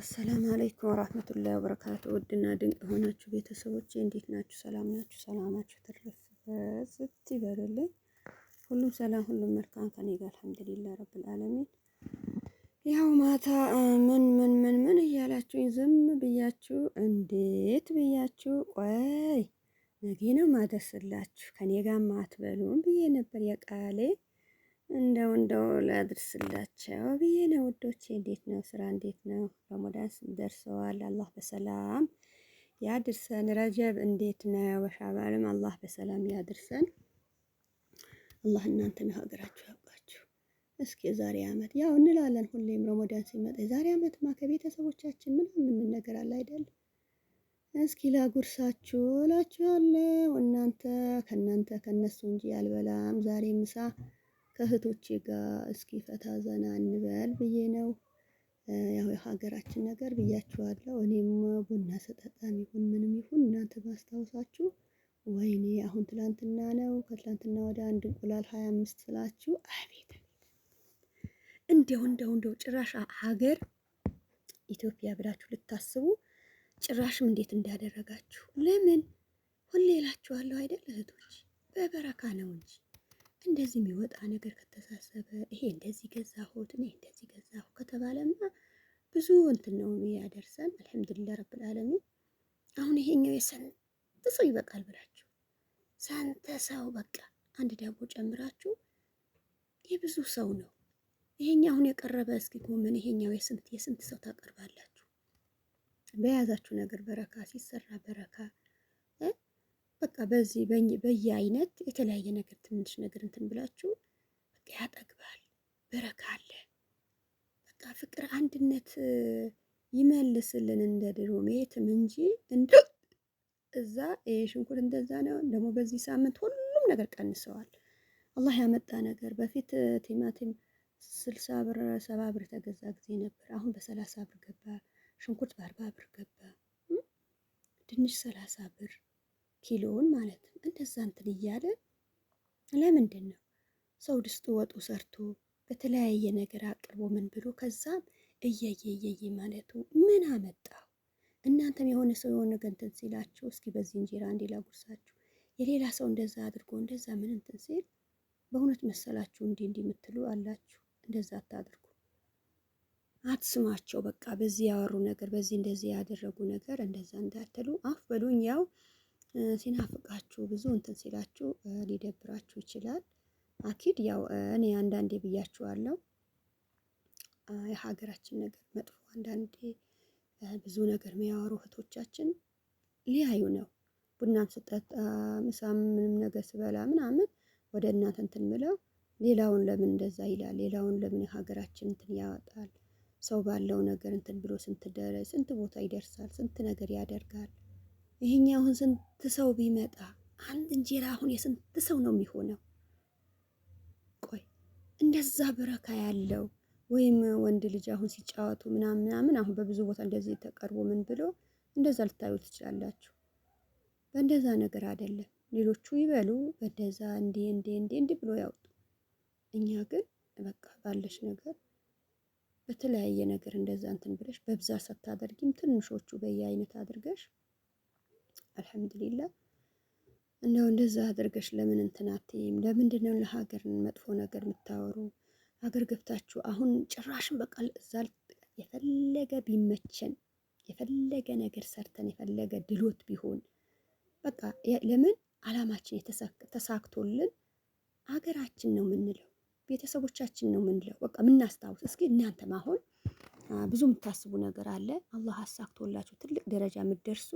አሰላሙ አለይኩም ወራህመቱላሂ ወበረካቱ። ውድና ድንቅ የሆናችሁ ቤተሰቦቼ እንዴት ናችሁ? ሰላም ናችሁ? ሰላማችሁ ትርፍ በዝት ይበልልኝ። ሁሉም ሰላም፣ ሁሉም መልካም ከኔ ጋር አልሐምዱሊላህ ረብል ዓለሚን። ያው ማታ ምን እያላችሁኝ ዝም ብያችሁ እንዴት ብያችሁ ቆይ ነገ ነው ማደርስላችሁ ከኔ ጋር ማትበሉም ብዬ ነበር የቃሌ እንደው ላድርስላቸው ብዬ ነው ውዶቼ። እንዴት ነው ስራ? እንዴት ነው? ረመዳን ደርሰዋል። አላህ በሰላም ያድርሰን። ረጀብ እንዴት ነው? ሻዕባንም አላህ በሰላም ያድርሰን። አላህ እናንተን ሀገራችሁ ያውቃችሁ። እስኪ የዛሬ አመት ያው እንላለን ሁሌም ረመዳን ሲመጣ የዛሬ አመትማ ከቤተሰቦቻችን ምን ነገር አለ አይደል? እስኪ ላጉርሳችሁ እላችኋለሁ። ከእናንተ ከነሱ እንጂ አልበላም ዛሬ ምሳ ከእህቶቼ ጋር እስኪ ፈታ ዘና እንበል ብዬ ነው። ያው የሀገራችን ነገር ብያችኋለሁ። እኔም ቡና ስጠጣም ይሁን ምንም ይሁን እናንተ ባስታውሳችሁ ወይኔ አሁን ትላንትና ነው ከትላንትና ወደ አንድ እንቁላል 25 ስላችሁ አቤት እንደው ጭራሽ ሀገር ኢትዮጵያ ብላችሁ ልታስቡ ጭራሽም እንዴት እንዳደረጋችሁ ለምን ሁሌ እላችኋለሁ አይደል እህቶች፣ በበረካ ነው እንጂ እንደዚህ የሚወጣ ነገር ከተሳሰበ ይሄ እንደዚህ ገዛሁት እኔ እንደዚህ ገዛሁ ከተባለማ ብዙ እንትን ነው ያደርሰን። አልሐምዱሊላህ ረብል ዓለሚን። አሁን ይሄኛው የስንት ሰው ይበቃል ብላችሁ ስንት ሰው በቃ አንድ ዳቦ ጨምራችሁ የብዙ ሰው ነው ይሄኛው አሁን የቀረበ። እስኪ ጎመን ይሄኛው የስንት ሰው ታቀርባላችሁ? በያዛችሁ ነገር በረካ ሲሰራ በረካ በቃ በዚህ በየአይነት የተለያየ ነገር ትንሽ ነገር እንትን ብላችሁ በቃ ያጠግባል። በረካ አለ። በቃ ፍቅር አንድነት ይመልስልን እንደ ድሮ የትም እንጂ እዛ ሽንኩርት እንደዛ ነው። ደግሞ በዚህ ሳምንት ሁሉም ነገር ቀንሰዋል። አላህ ያመጣ ነገር በፊት ቲማቲም 60 ብር 70 ብር ተገዛ ጊዜ ነበር። አሁን በ30 ብር ገባ። ሽንኩርት በ40 ብር ገባ። ድንች 30 ብር ኪሎውን ማለት ነው። እንደዛ እንትን እያለ ለምንድን ነው ሰው ድስቱ ወጡ ሰርቶ በተለያየ ነገር አቅርቦ ምን ብሎ ከዛም እየየ ማለቱ ምን አመጣው? እናንተም የሆነ ሰው የሆነ እንትን ሲላችሁ እስኪ በዚህ እንጀራ እንዴ ላጉርሳችሁ የሌላ ሰው እንደዛ አድርጎ እንደዛ ምን እንትን ሲል በእውነት መሰላችሁ እንዲህ የምትሉ አላችሁ። እንደዛ አታድርጉ፣ አትስማቸው። በቃ በዚህ ያወሩ ነገር በዚህ እንደዚህ ያደረጉ ነገር እንደዛ እንዳትሉ። አፍ በሉኝ። ያው ሲናፍቃችሁ ብዙ እንትን ሲላችሁ ሊደብራችሁ ይችላል። አኪድ ያው እኔ አንዳንዴ ብያችኋለሁ የሀገራችን ነገር መጥፎ አንዳንዴ ብዙ ነገር የሚያወሩ እህቶቻችን ሊያዩ ነው። ቡናም ስጠጣ ምሳም ምንም ነገር ስበላ ምናምን ወደ እናንተ እንትን ምለው ሌላውን ለምን እንደዛ ይላል? ሌላውን ለምን የሀገራችን እንትን ያወጣል? ሰው ባለው ነገር እንትን ብሎ ስንት ቦታ ይደርሳል፣ ስንት ነገር ያደርጋል። ይሄኛው አሁን ስንት ሰው ቢመጣ አንድ እንጀራ አሁን የስንት ሰው ነው የሚሆነው? ቆይ እንደዛ በረካ ያለው ወይም ወንድ ልጅ አሁን ሲጫወቱ ምናምን አሁን በብዙ ቦታ እንደዚህ ተቀርቦ ምን ብሎ እንደዛ ልታዩ ትችላላችሁ። በእንደዛ ነገር አይደለም። ሌሎቹ ይበሉ በደዛ እንዴ ብሎ ያውጡ። እኛ ግን በቃ ባለሽ ነገር በተለያየ ነገር እንደዛ እንትን ብለሽ በብዛት ሳታደርጊም ትንሾቹ በየአይነት አድርገሽ አልሐምዱሊላህ እንደዛ አድርገሽ ለምን እንትን አትይም? ለምንድን ነው ለሀገር መጥፎ ነገር የምታወሩ? ሀገር ገብታችሁ አሁን ጭራሽን በቃ እዛ የፈለገ ቢመቸን የፈለገ ነገር ሰርተን የፈለገ ድሎት ቢሆን በቃ ለምን አላማችን ተሳክቶልን ሀገራችን ነው የምንለው፣ ቤተሰቦቻችን ነው የምንለው። በቃ የምናስታውስ እስኪ እናንተም አሁን ብዙ የምታስቡ ነገር አለ። አላህ አሳክቶላችሁ ትልቅ ደረጃ የምትደርሱ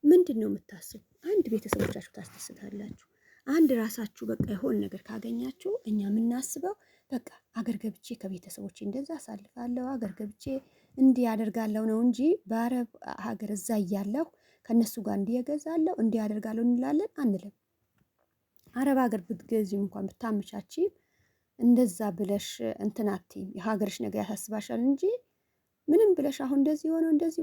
ምንድን ነው የምታስቡ? አንድ ቤተሰቦቻችሁ ታስደስታላችሁ። አንድ ራሳችሁ በቃ የሆነ ነገር ካገኛችሁ እኛ የምናስበው በቃ አገር ገብቼ ከቤተሰቦቼ እንደዛ አሳልፋለሁ፣ አገር ገብቼ እንዲህ ያደርጋለሁ ነው እንጂ በአረብ ሀገር እዛ እያለሁ ከነሱ ጋር እንዲህ እገዛለሁ እንዲህ ያደርጋለሁ እንላለን አንልም። አረብ ሀገር ብትገዚም እንኳን ብታመቻቺ እንደዛ ብለሽ እንትን አትይም። የሀገርሽ ነገር ያሳስባሻል እንጂ ምንም ብለሽ አሁን እንደዚህ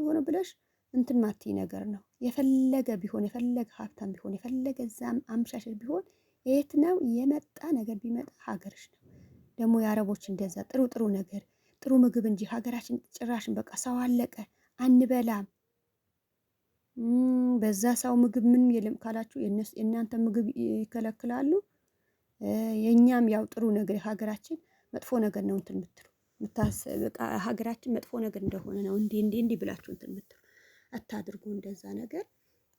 ሆኖ ብለሽ እንትን ማትይ ነገር ነው። የፈለገ ቢሆን የፈለገ ሀብታም ቢሆን የፈለገ እዛም አምሻሽል ቢሆን የት ነው የመጣ ነገር ቢመጣ ሀገርሽ ነው። ደግሞ የአረቦች እንደዛ ጥሩ ነገር ጥሩ ምግብ እንጂ ሀገራችን ጭራሽን በቃ ሰው አለቀ አንበላም። በዛ ሰው ምግብ ምንም የለም ካላችሁ የእናንተ ምግብ ይከለክላሉ። የእኛም ያው ጥሩ ነገር ሀገራችን መጥፎ ነገር ነው እንትን የምትሉ በቃ ሀገራችን መጥፎ ነገር እንደሆነ ነው እንዲህ ብላችሁ እንትን የምትሉ አታድርጉ። እንደዛ ነገር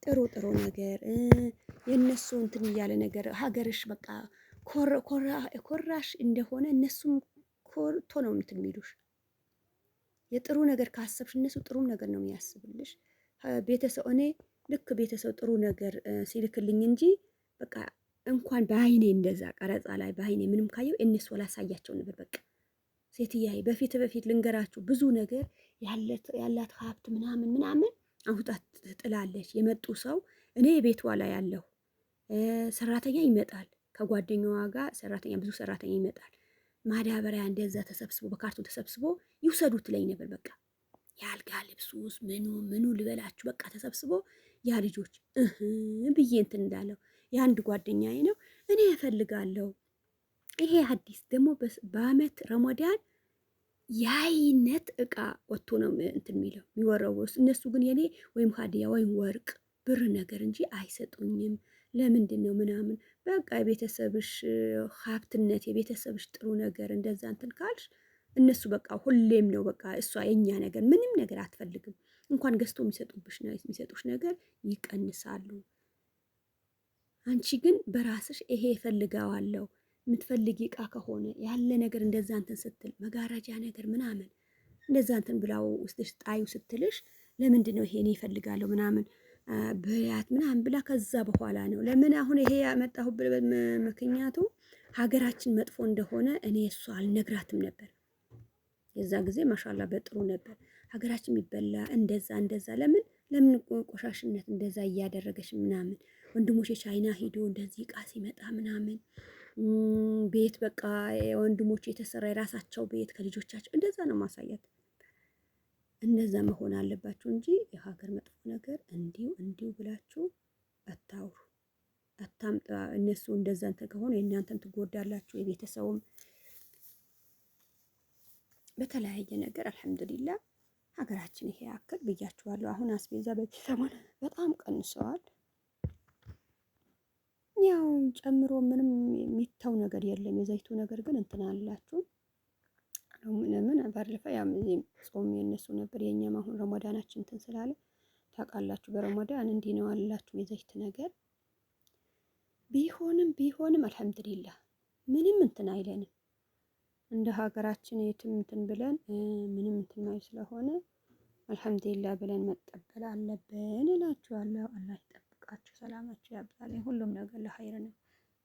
ጥሩ ጥሩ ነገር የእነሱ እንትን እያለ ነገር ሀገርሽ በቃ ኮራሽ እንደሆነ እነሱም ኮርቶ ነው እንትን የሚሉሽ። የጥሩ ነገር ካሰብሽ እነሱ ጥሩ ነገር ነው የሚያስብልሽ። ቤተሰብ እኔ ልክ ቤተሰብ ጥሩ ነገር ሲልክልኝ እንጂ በቃ እንኳን በአይኔ እንደዛ ቀረጻ ላይ በአይኔ ምንም ካየው እነሱ ላሳያቸው ነበር። በቃ ሴትያዬ በፊት ልንገራችሁ ብዙ ነገር ያላት ሀብት ምናምን አውጣት ትጥላለች። የመጡ ሰው እኔ ቤቷ ላይ ያለሁ ሰራተኛ ይመጣል ከጓደኛዋ ጋር ሰራተኛ ብዙ ሰራተኛ ይመጣል። ማዳበሪያ እንደዛ ተሰብስቦ በካርቶን ተሰብስቦ ይውሰዱ ትለኝ ነበር። በቃ የአልጋ ልብሱስ ምኑ ልበላችሁ በቃ ተሰብስቦ ያ ልጆች ብዬ እንትን እንዳለው የአንድ ጓደኛዬ ነው። እኔ እፈልጋለሁ ይሄ አዲስ ደግሞ በአመት ረመዳን የአይነት እቃ ወጥቶ ነው እንትን የሚለው የሚወረወሩ እነሱ ግን የኔ ወይም ሀዲያ ወይም ወርቅ ብር ነገር እንጂ አይሰጡኝም። ለምንድን ነው ምናምን በቃ የቤተሰብሽ ሀብትነት የቤተሰብሽ ጥሩ ነገር እንደዛ እንትን ካልሽ እነሱ በቃ ሁሌም ነው በቃ እሷ የኛ ነገር ምንም ነገር አትፈልግም። እንኳን ገዝቶ የሚሰጡሽ ነገር ይቀንሳሉ። አንቺ ግን በራስሽ ይሄ እፈልገዋለሁ የምትፈልጊ እቃ ከሆነ ያለ ነገር እንደዛ እንትን ስትል መጋረጃ ነገር ምናምን እንደዛ እንትን ብላው ውስጥሽ ጣዩ ስትልሽ ለምንድን ነው ይሄን ይፈልጋለሁ ምናምን በያት ምናምን ብላ ከዛ በኋላ ነው ለምን አሁን ይሄ ያመጣሁበት ምክንያቱ ሀገራችን መጥፎ እንደሆነ እኔ እሷ አልነግራትም ነበር። የዛ ጊዜ ማሻላ በጥሩ ነበር ሀገራችን የሚበላ እንደዛ ለምን ቆሻሽነት እንደዛ እያደረገች ምናምን ወንድሞቼ ቻይና ሄዶ እንደዚህ እቃ ሲመጣ ምናምን ቤት በቃ ወንድሞቼ የተሰራ የራሳቸው ቤት ከልጆቻቸው እንደዛ ነው ማሳያት። እንደዛ መሆን አለባችሁ እንጂ የሀገር መጥፎ ነገር እንዲሁ ብላችሁ አታውሩ፣ አታምጣ። እነሱ እንደዛ እንትን ከሆነ የእናንተን ትጎዳላችሁ። የቤተሰቡም በተለያየ ነገር አልሐምዱሊላህ ሀገራችን ይሄ ያክል ብያችኋለሁ። አሁን አስቤዛ በዚህ ሰሞን በጣም ቀንሰዋል። ያው ጨምሮ ምንም የሚታው ነገር የለም። የዘይቱ ነገር ግን እንትን አላችሁ ለምን ባለፈ ያም ጾም የነሱ ነበር። የኛም አሁን ረመዳናችን እንትን ስላለ ታውቃላችሁ በረመዳን እንዲህ ነው አላችሁ የዘይት ነገር ቢሆንም አልሐምዱሊላህ ምንም እንትን አይለንም። እንደ ሀገራችን የትም እንትን ብለን ምንም እንትን ማይ ስለሆነ አልሐምዱሊላህ ብለን መቀበል አለብን እላችኋለሁ። አላህ ይጠብቃችሁ፣ ሰላማችሁ ያብዛልኝ። ሁሉም ነገር ለኸይር ነው።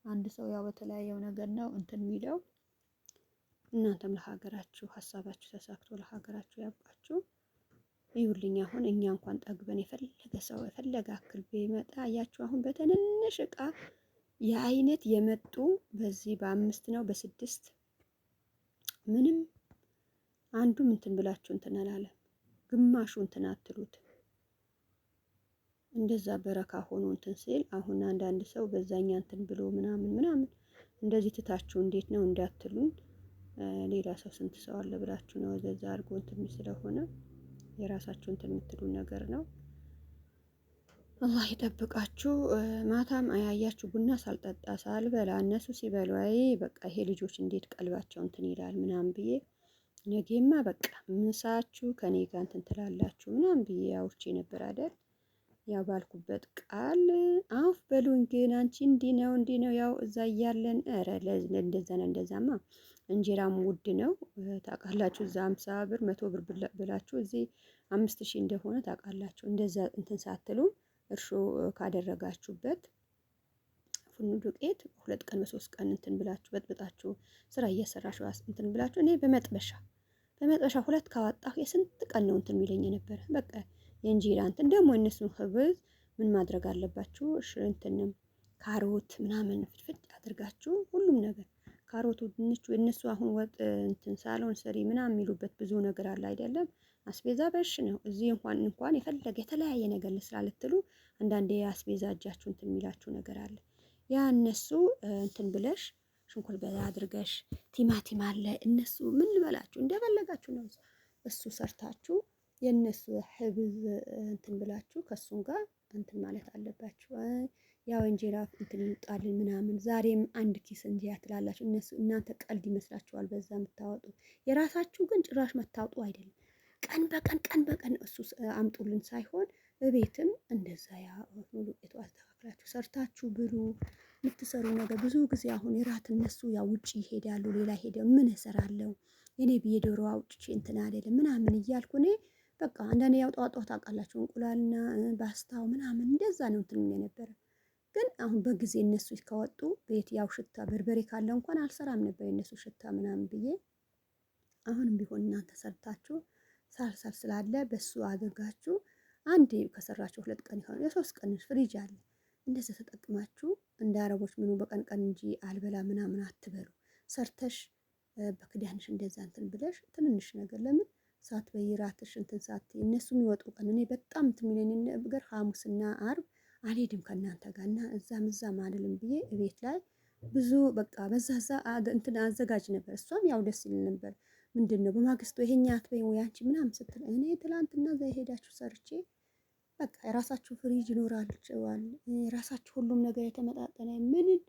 አንድ ሰው ያው በተለያየው ነገር ነው እንትን የሚለው። እናንተም ለሀገራችሁ ሀሳባችሁ ተሳክቶ ለሀገራችሁ ያብቃችሁ። ይሁልኝ አሁን እኛ እንኳን ጠግበን የፈለገ ሰው የፈለገ አክል ቢመጣ አያችሁ አሁን በትንንሽ እቃ የአይነት የመጡ በዚህ በ5 ነው በ6 ምንም አንዱም እንትን ብላችሁ እንትን አላለም። ግማሹ እንትን አትሉት እንደዛ በረካ ሆኖ እንትን ሲል አሁን አንዳንድ ሰው በዛኛ እንትን ብሎ ምናምን እንደዚህ ትታችሁ እንዴት ነው እንዳትሉን። ሌላ ሰው ስንት ሰው አለ ብላችሁ ነው ወደዛ አድርጎ እንትን ስለሆነ የራሳችሁ እንትን የምትሉ ነገር ነው። አላህ ይጠብቃችሁ። ማታም አያያችሁ ቡና ሳልጠጣ ሳልበላ እነሱ ሲበሉ አይ በቃ ይሄ ልጆች እንዴት ቀልባቸው እንትን ይላል ምናምን ብዬ ነገማ በቃ ምሳችሁ ከኔ ጋር እንትን ትላላችሁ ምናምን ብዬ አውርቼ ነበር አይደል። ያው ባልኩበት ቃል አፍ በሉኝ። ግን አንቺ እንዲህ ነው ያው እዛ እያለን ኧረ እንደዛማ እንጀራም ውድ ነው ታውቃላችሁ። እዛ 50 ብር 100 ብር ብላችሁ እዚህ 5000 እንደሆነ ታውቃላችሁ። እንደዛ እንትን ሳትሉ እርሾ ካደረጋችሁበት ፉርኖ ዱቄት 2 ቀን በ3 ቀን እንትን ብላችሁ በጥብጣችሁ ስራ እየሰራችሁ እንትን ብላችሁ እኔ በመጥበሻ 2 ካወጣሁ የስንት ቀን ነው እንትን የሚለኝ ነበር። በቃ የእንጀራ እንትን ደግሞ እነሱን ህብዝ ምን ማድረግ አለባችሁ? እንትንም ካሮት ምናምን ፍጭ አድርጋችሁ ሁሉም ነገር ካሮቱ ድንቹ እነሱ አሁን ወጥ እንትን ሳሎን ሰሪ ምናምን የሚሉበት ብዙ ነገር አለ አይደለም። አስቤዛ በሽ ነው። እዚህ እንኳን የፈለገ የተለያየ ነገር ልስራ ልትሉ አንዳንዴ አስቤዛ እጃችሁ እንትን የሚላችሁ ነገር አለ። ያ እነሱ እንትን ብለሽ ሽንኩርት በዛ አድርገሽ ቲማቲም አለ። እነሱ ምን ልበላችሁ እንደፈለጋችሁ ነው። እሱ ሰርታችሁ የእነሱ ህብዝ እንትን ብላችሁ ከእሱም ጋር እንትን ማለት አለባችሁ። ያው እንጀራ እንትን ይውጣልን ምናምን ዛሬም አንድ ኪስ እንጀራ ትላላችሁ። እነሱ እናንተ ቀልድ ይመስላችኋል በዛ የምታወጡ፣ የራሳችሁ ግን ጭራሽ መታወጡ አይደለም። ቀን በቀን እሱ አምጡልን ሳይሆን እቤትም እንደዛ ያ ዱቄቱ አስተካክላችሁ ሰርታችሁ ብሉ። የምትሰሩ ነገር ብዙ ጊዜ አሁን የራት እነሱ ያው ውጭ ይሄዳሉ፣ ሌላ ሄደው ምን እሰራለሁ የኔ ብዬ ዶሮ አውጥቼ እንትን አይደለም ምናምን እያልኩ እኔ በቃ አንዳንዴ ያው ጠዋት ታውቃላችሁ እንቁላልና ባስታው ምናምን እንደዛ ነው እንትን የነበረ። ግን አሁን በጊዜ እነሱ ከወጡ ቤት ያው ሽታ በርበሬ ካለ እንኳን አልሰራም ነበር የነሱ ሽታ ምናምን ብዬ። አሁንም ቢሆን እናንተ ሰርታችሁ ሳልሳል ስላለ በሱ አድርጋችሁ አንዴ ከሰራችሁ 2 ቀን ይሆናል፣ የ3 ቀን ፍሪጅ አለ። እንደዚህ ተጠቅማችሁ እንደ አረቦች ምኑ በቀን ቀን እንጂ አልበላ ምናምን አትበሉ። ሰርተሽ በክዳንሽ እንደዛ እንትን ብለሽ ትንንሽ ነገር ለምን ሳትበይ ራትሽ እንትን ሳትይ እነሱ የሚወጡ ቀን እኔ በጣም እንትን የሚለኝ ነገር ሐሙስና አርብ አልሄድም ከእናንተ ጋር እና እዛም አይደለም ብዬ እቤት ላይ ብዙ በቃ በዛዛ እንትን አዘጋጅ ነበር። እሷም ያው ደስ ይል ነበር። ምንድን ነው በማግስቱ ይሄኛ አትበይም ወይ አንቺ ምናምን ስትል እኔ ትላንትና እዛ የሄዳችሁ ሰርቼ በቃ የራሳችሁ ፍሪጅ ይኖራችኋል፣ የራሳችሁ ሁሉም ነገር የተመጣጠነ ምንን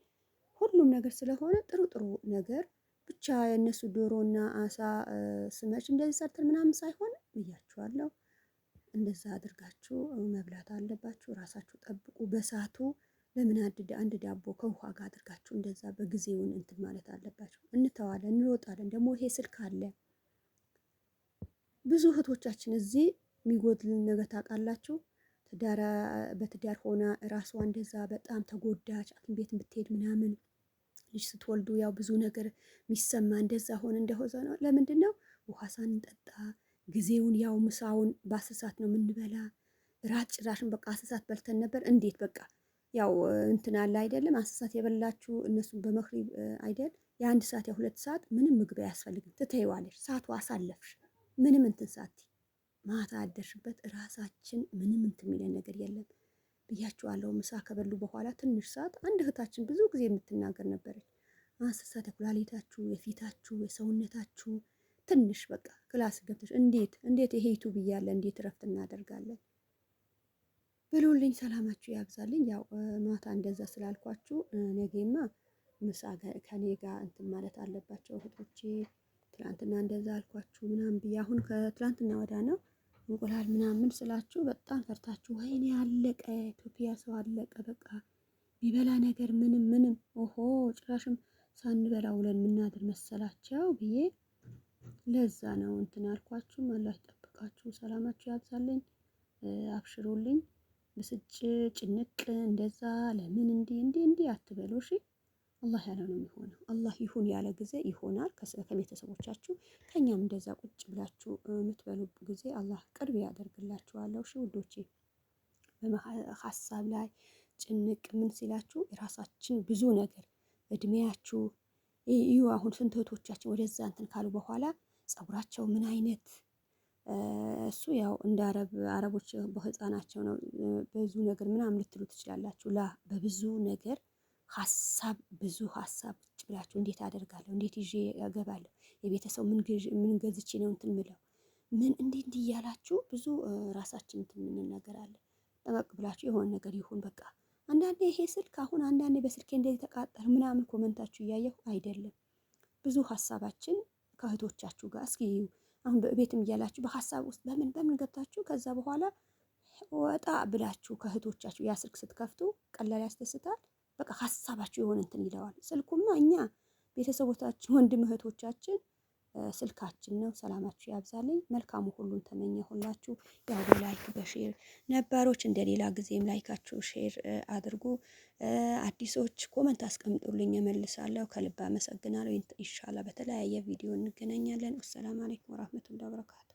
ሁሉም ነገር ስለሆነ ጥሩ ነገር ብቻ የእነሱ ዶሮና አሳ ስመች እንደዚህ ሰርተን ምናምን ሳይሆን ብያችኋለሁ። እንደዛ አድርጋችሁ መብላት አለባችሁ። ራሳችሁ ጠብቁ። በሰዓቱ ለምን አንድ ዳቦ ከውሃ ጋር አድርጋችሁ እንደዛ በጊዜውን እንትን ማለት አለባችሁ። እንተዋለን፣ እንሮጣለን። ደግሞ ይሄ ስልክ አለ። ብዙ እህቶቻችን እዚህ የሚጎድልን ነገር ታውቃላችሁ። በትዳር ሆና ራሷ እንደዛ በጣም ተጎዳች፣ ሐኪም ቤት ብትሄድ ምናምን ልጅ ስትወልዱ ያው ብዙ ነገር የሚሰማ እንደዛ ሆነ እንደሆነ ነው። ለምንድን ነው ውሃ ሳንጠጣ ጊዜውን ያው ምሳውን በ10 ሰዓት ነው የምንበላ። ራት ጭራሽን በቃ 10 ሰዓት በልተን ነበር። እንዴት በቃ ያው እንትን አለ አይደለም 10 ሰዓት የበላችሁ እነሱን በመክሪብ አይደል የ1 ሰዓት የ2 ሰዓት ምንም ምግብ አያስፈልግም። ትተይዋለሽ፣ ሰዓቱ አሳለፍሽ ምንም እንትን ሳቲ ማታ አደርሽበት ራሳችን ምንም እንትን የሚለን ነገር የለም ብያችኋለሁ። ምሳ ከበሉ በኋላ ትንሽ ሰዓት አንድ እህታችን ብዙ ጊዜ የምትናገር ነበረች። 10 ሰዓት የኩላሊታችሁ፣ የፊታችሁ፣ የሰውነታችሁ ትንሽ በቃ ክላስ ገብተሽ እንዴት ይሄ ዩቱብ እያለ እንዴት እረፍት እናደርጋለን? ብሉልኝ፣ ሰላማችሁ ያብዛልኝ። ያው ማታ እንደዛ ስላልኳችሁ ነገማ ምሳ ከኔ ጋር እንትን ማለት አለባቸው እህቶቼ። ትላንትና እንደዛ አልኳችሁ ምናምን ብዬ አሁን ከትላንትና ወዳ ነው እንቁላል ምናምን ስላችሁ በጣም ፈርታችሁ ወይኔ አለቀ፣ ኢትዮጵያ ሰው አለቀ፣ በቃ ቢበላ ነገር ምንም ኦሆ ጭራሽም ሳንበላ ውለን ምናድር መሰላቸው ብዬ ለዛ ነው እንትን አልኳችሁ። አላህ ይጠብቃችሁ፣ ሰላማችሁ ያብዛልኝ፣ አብሽሩልኝ። ብስጭ ጭንቅ እንደዛ ለምን እንዲህ አትበሉ እሺ። አላህ ያለው ነው የሚሆነው። አላህ ይሁን ያለ ጊዜ ይሆናል። ከቤተሰቦቻችሁ ከኛም እንደዛ ቁጭ ብላችሁ የምትበሉ ጊዜ አላህ ቅርብ ያደርግላችኋለሁ። እሺ ውዶቼ፣ በሀሳብ ላይ ጭንቅ ምን ሲላችሁ የራሳችን ብዙ ነገር እድሜያችሁ እዩ። አሁን ስንት እህቶቻችን ወደዛ እንትን ካሉ በኋላ ፀጉራቸው ምን አይነት እሱ ያው እንደ አረቦች በህፃናቸው ነው ብዙ ነገር ምናምን ልትሉ ትችላላችሁ። በብዙ ነገር ብዙ ሀሳብ ቁጭ ብላችሁ እንዴት አደርጋለሁ፣ እንዴት ይዤ እገባለሁ፣ የቤተሰብ ምን ገዝቼ ነው እንትን ምለው ምን እንዲህ እያላችሁ ብዙ ራሳችን እንትን እንነገራለን። ጠበቅ ብላችሁ የሆነ ነገር ይሁን በቃ። አንዳንዴ ይሄ ስልክ አሁን አንዳንዴ በስልኬ እንደዚህ ተቃጠል ምናምን ኮመንታችሁ እያየሁ አይደለም። ብዙ ሀሳባችን ከእህቶቻችሁ ጋር እስኪ አሁን በቤትም እያላችሁ በሀሳብ ውስጥ በምን ገብታችሁ ከዛ በኋላ ወጣ ብላችሁ ከእህቶቻችሁ ያ ስልክ ስትከፍቱ ቀላል ያስደስታል። በቃ ሀሳባችሁ የሆነ እንትን ይለዋል። ስልኩማ እኛ ቤተሰቦቻችን ወንድም እህቶቻችን ስልካችን ነው። ሰላማችሁ ያብዛልኝ። መልካሙ ሁሉን ተመኘሁላችሁ። ያው በላይክ በሼር ነባሮች እንደሌላ ጊዜም ላይካችሁ ሼር አድርጉ። አዲሶች ኮመንት አስቀምጡልኝ እመልሳለሁ። ከልብ አመሰግናለሁ። ኢንሻአላህ በተለያየ ቪዲዮ እንገናኛለን። ወሰላም አለይኩም ወራህመቱላሂ ወበረካቱ።